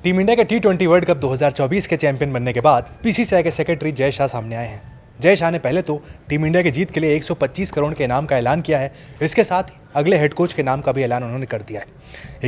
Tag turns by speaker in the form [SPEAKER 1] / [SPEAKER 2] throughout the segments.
[SPEAKER 1] Team India के टी20 world cup 2024 के champion बनने के बाद बीसीसीआई के सेक्रेटरी जय शाह सामने आए हैं। जय शाह ने पहले तो टीम इंडिया की जीत के लिए 125 करोड़ के इनाम का ऐलान किया है। इसके साथ ही अगले हेड कोच के नाम का भी ऐलान उन्होंने कर दिया है।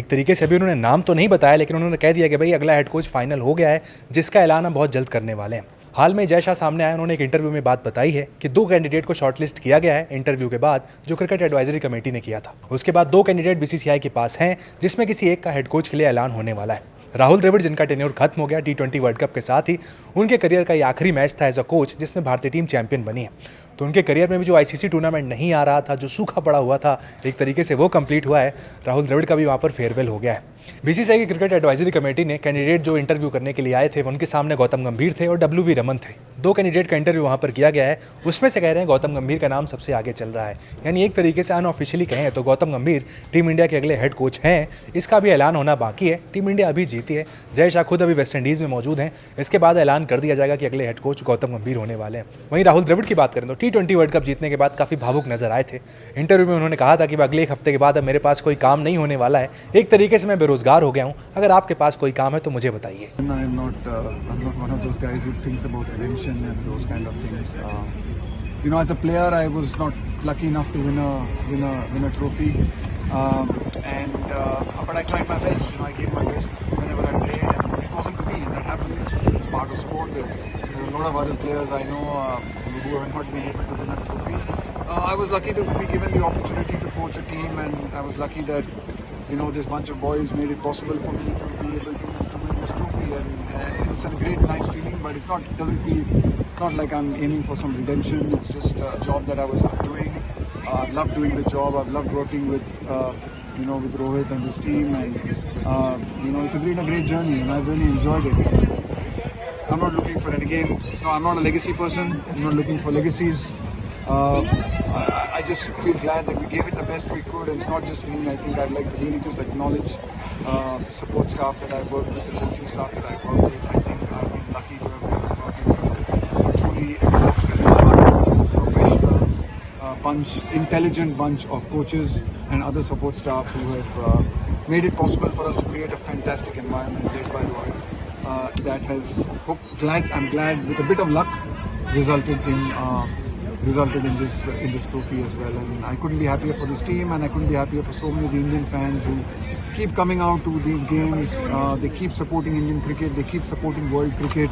[SPEAKER 1] एक तरीके से अभी उन्होंने नाम तो नहीं बताया, लेकिन उन्होंने कह दिया कि भाई अगला हेड कोच फाइनल हो गया है, जिसका ऐलान हम बहुत जल्द करने वाले हैं। हाल में जय शाह सामने आए, उन्होंने एक इंटरव्यू में बात बताई है कि 2 कैंडिडेट को शॉर्टलिस्ट किया गया है इंटरव्यू के बाद, जो क्रिकेट एडवाइजरी कमेटी ने किया था। उसके बाद 2 कैंडिडेट बीसीसीआई के पास हैं, जिसमें किसी एक का हेड कोच के लिए ऐलान होने वाला है। राहुल द्रविड़, जिनका टेन्योर खत्म हो गया टी20 वर्ल्ड कप के साथ ही, उनके करियर का ये आखिरी मैच था एज अ कोच जिसमें भारतीय टीम चैंपियन बनी है। तो उनके करियर में भी जो आईसीसी टूर्नामेंट नहीं आ रहा था, जो सूखा पड़ा हुआ था, एक तरीके से वो कंप्लीट हुआ है। राहुल द्रविड़ का भी वहाँ पर फेयरवेल हो गया है। बीसीसीआई की क्रिकेट एडवाइजरी कमेटी ने कैंडिडेट जो इंटरव्यू करने के लिए आए थे, उनके सामने गौतम गंभीर थे और डब्ल्यू वी रमन थे। 2 कैंडिडेट का इंटरव्यू वहाँ पर किया गया है। उसमें से कह रहे हैं गौतम गंभीर का नाम सबसे आगे चल रहा है। यानी एक तरीके से अनऑफिशियली कहें तो गौतम गंभीर टीम इंडिया के अगले हेड कोच हैं। इसका भी ऐलान होना बाकी है। टीम इंडिया अभी जीती है। जय शाह खुद अभी वेस्ट इंडीज़ में मौजूद हैं। इसके बाद ऐलान कर दिया जाएगा कि अगले हेड कोच गौतम गंभीर होने वाले हैं। वहीं राहुल द्रविड़ की बात करें तो टी20 वर्ल्ड कप जीतने के बाद काफ़ी भावुक नजर आए थे। इंटरव्यू में उन्होंने कहा था कि अगले 1 हफ्ते के बाद अब मेरे पास कोई काम नहीं होने वाला है। एक तरीके से मैं बेरोजगार हो गया हूँ। अगर आपके पास कोई काम है तो मुझे बताइए।
[SPEAKER 2] I'm not one of those guys who thinks about redemption and those kind of things. As a player, I was not lucky enough to win a trophy, but I tried my best. I gave my best whenever I played, and it wasn't to me. That happened. It's part of sport. There are a lot of other players I know who have not been able to win a trophy. I was lucky to be given the opportunity to coach a team, and I was lucky that this bunch of boys made it possible for me to be able to win this trophy, and it's a great, nice feeling. But it's not like I'm aiming for some redemption. It's just a job that I was doing. I love doing the job. I've loved working with with Rohit and this team, and it's been a great journey, and I've really enjoyed it. I'm not looking for it again. No, I'm not a legacy person. I'm not looking for legacies. I just feel glad that we gave it the best we could, and it's not just me. I think I'd like to really just acknowledge the support staff that I've worked with, the coaching staff that I've worked with. I think I've been lucky to have been working with a truly exceptional, professional bunch, intelligent bunch of coaches and other support staff who have made it possible for us to create a fantastic environment led by Rohit that has, I'm glad, with a bit of luck, resulted in this trophy as well. And I couldn't be happier for this team, and I couldn't be happier for so many of the Indian fans who keep coming out to these games. They keep supporting Indian cricket, they keep supporting world cricket,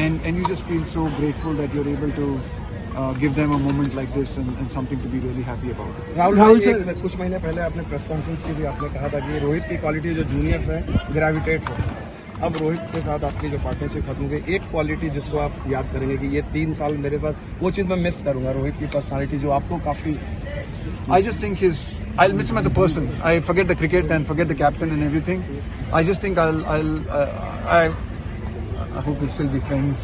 [SPEAKER 2] and you just feel so grateful that you're able to give them a moment like this and something to be really happy about.
[SPEAKER 3] Rahul sir, कुछ महीने पहले आपने press conference की भी आपने कहा था कि रोहित की क्वालिटी जो जूनियर्स है ग्रेविटेट हो। अब रोहित के साथ आपकी जो पार्टनरशिप खत्म हो गई, एक क्वालिटी जिसको आप याद करेंगे कि ये 3 साल मेरे साथ, वो चीज मैं मिस करूंगा, रोहित की पर्सनालिटी जो आपको काफी।
[SPEAKER 2] I just think I'll miss him as a person. I forget the cricket and forget the captain and everything. I just think I hope we'll still be friends.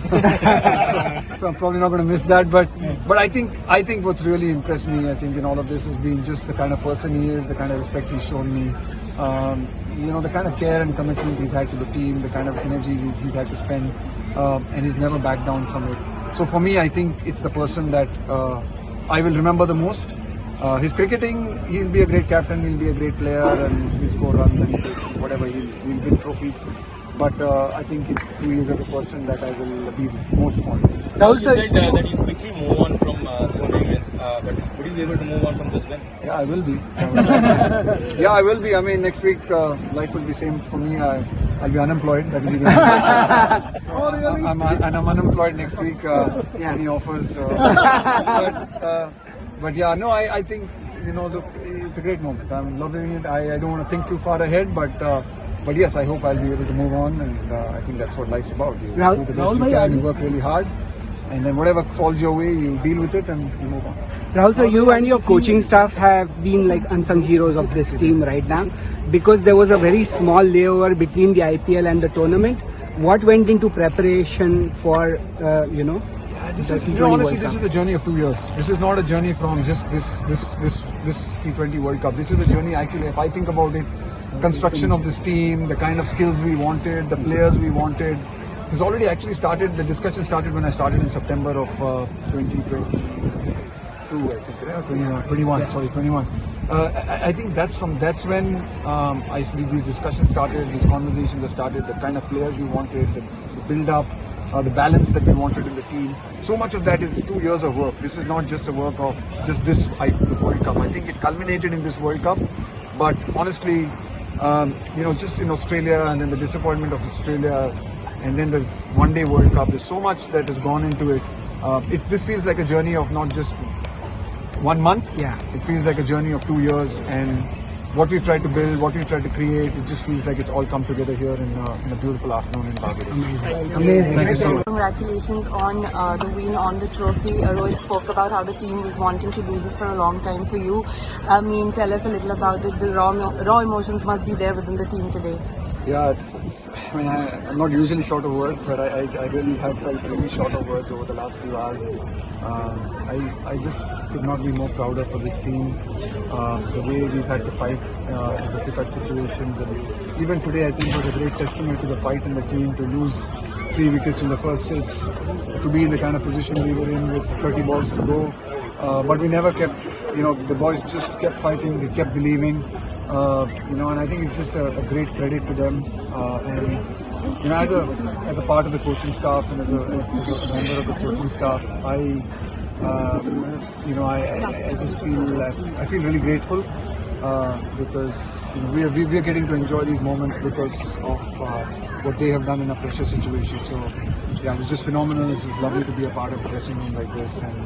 [SPEAKER 2] so I'm probably not going to miss that. But I think what's really impressed me, I think, in all of this has been just the kind of person he is, the kind of respect he's shown me. The kind of care and commitment he's had to the team, the kind of energy he's had to spend, and he's never backed down from it. So for me, I think it's the person that I will remember the most. His cricketing, he'll be a great captain, he'll be a great player, and he'll score runs and whatever, he'll win trophies. But I think it's who he is as a person that I will be most fond of.
[SPEAKER 4] Rahul sir, you said that you quickly move on from Sony wins, but would you be able to move on from this win?
[SPEAKER 2] Yeah, I will be. Yeah, I will be. I mean, next week life will be same for me. I'll be unemployed. That will be the so really? I'm unemployed next week. Any offers? But yeah, no, I think look, it's a great moment. I'm loving it. I don't want to think too far ahead, but yes, I hope I'll be able to move on, and I think that's what life's about. You do the best you can, you work really hard, and then whatever falls your way, you deal with it and you move on.
[SPEAKER 5] Rahul sir, you and your coaching staff have been like unsung heroes of this team right now, because there was a very small layover between the IPL and the tournament. What went into preparation for,
[SPEAKER 2] honestly, this is a journey of 2 years. This is not a journey from just this T20 World Cup. This is a journey, actually, if I think about it, construction of this team, the kind of skills we wanted, the players we wanted. It's already actually started, the discussion started when I started in September of 2022, I think, 21. I think that's when these discussions started, these conversations have started, the kind of players we wanted, the build-up, the balance that we wanted in the team. So much of that is 2 years of work. This is not just a work of just the World Cup. I think it culminated in this World Cup, but honestly, just in Australia and then the disappointment of Australia and then the one-day World Cup, there's so much that has gone into it. This feels like a journey of not just 1 month.
[SPEAKER 5] Yeah.
[SPEAKER 2] It feels like a journey of 2 years, and what we've tried to build, what we've tried to create, it just feels like it's all come together here in a beautiful afternoon in Barbados.
[SPEAKER 5] Amazing.
[SPEAKER 2] Thank you so much.
[SPEAKER 6] Congratulations on the win, on the trophy. Rohit spoke about how the team was wanting to do this for a long time for you. I mean, tell us a little about it. The raw emotions must be there within the team today.
[SPEAKER 2] Yeah, I'm not usually short of words, but I really have felt really short of words over the last few hours. I just could not be more prouder for this team. The way we've had to fight in difficult situations, and even today I think was a great testament to the fight in the team to lose 3 wickets in the first 6, to be in the kind of position we were in with 30 balls to go. But we never kept, the boys just kept fighting, they kept believing. And I think it's just a great credit to them. And as a part of the coaching staff and as a member of the coaching staff, I just feel really grateful because we're getting to enjoy these moments because of what they have done in a pressure situation. So yeah, it's just phenomenal. It's just lovely to be a part of a dressing room like this, and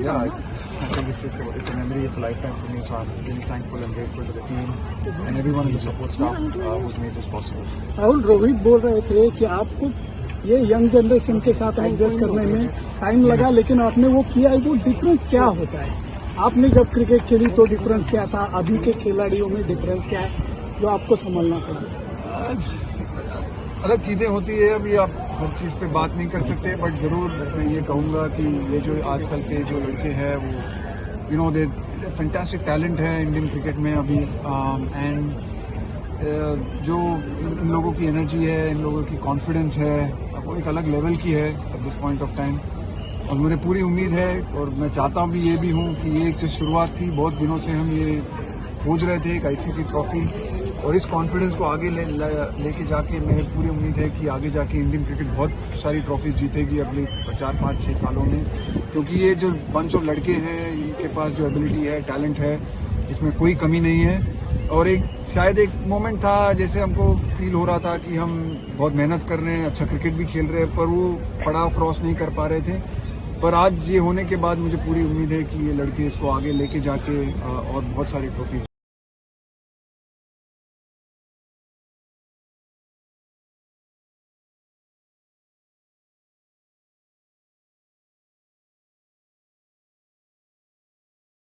[SPEAKER 2] I think it's a memory of a lifetime for me. So I'm really thankful and grateful to the team and everyone in the support staff who's made this possible.
[SPEAKER 7] Rahul, Rohit बोल रहे थे कि आपको ये young generation के साथ adjust करने में टाइम लगा, लेकिन आपने वो किया है। वो डिफरेंस क्या होता है? आपने जब क्रिकेट खेली तो डिफरेंस क्या था? अभी के खिलाड़ियों में डिफरेंस क्या है जो आपको संभालना पड़ा?
[SPEAKER 2] अलग चीजें होती है, अभी आप हर चीज पे बात नहीं कर सकते, बट जरूर मैं ये कहूंगा कि ये जो आजकल के जो लड़के हैं वो दे फैंटास्टिक टैलेंट है इंडियन क्रिकेट में अभी, एंड जो इन लोगों की एनर्जी है, इन लोगों की कॉन्फिडेंस है, वो एक अलग लेवल की है at this point of time. और मुझे पूरी उम्मीद है और मैं चाहता हूँ भी ये भी हूँ कि ये एक शुरुआत थी, बहुत दिनों से हम ये खोज रहे थे एक ICC ट्रॉफी, और इस कॉन्फिडेंस को आगे लेके जाके मेरी पूरी उम्मीद है कि आगे जाके इंडियन क्रिकेट बहुत सारी ट्रॉफीज जीतेगी अगले 4, 5, 6 सालों में, क्योंकि ये जो बंच ऑफ लड़के हैं इनके पास जो एबिलिटी है, टैलेंट है, इसमें कोई कमी नहीं है। और शायद एक मोमेंट था जैसे हमको फील हो रहा था कि हम बहुत मेहनत कर रहे हैं, अच्छा क्रिकेट भी खेल रहे हैं, पर वो पड़ाव क्रॉस नहीं कर पा रहे थे। पर आज ये होने के बाद मुझे पूरी उम्मीद है कि ये लड़के इसको आगे लेके जाके और बहुत सारी ट्रॉफी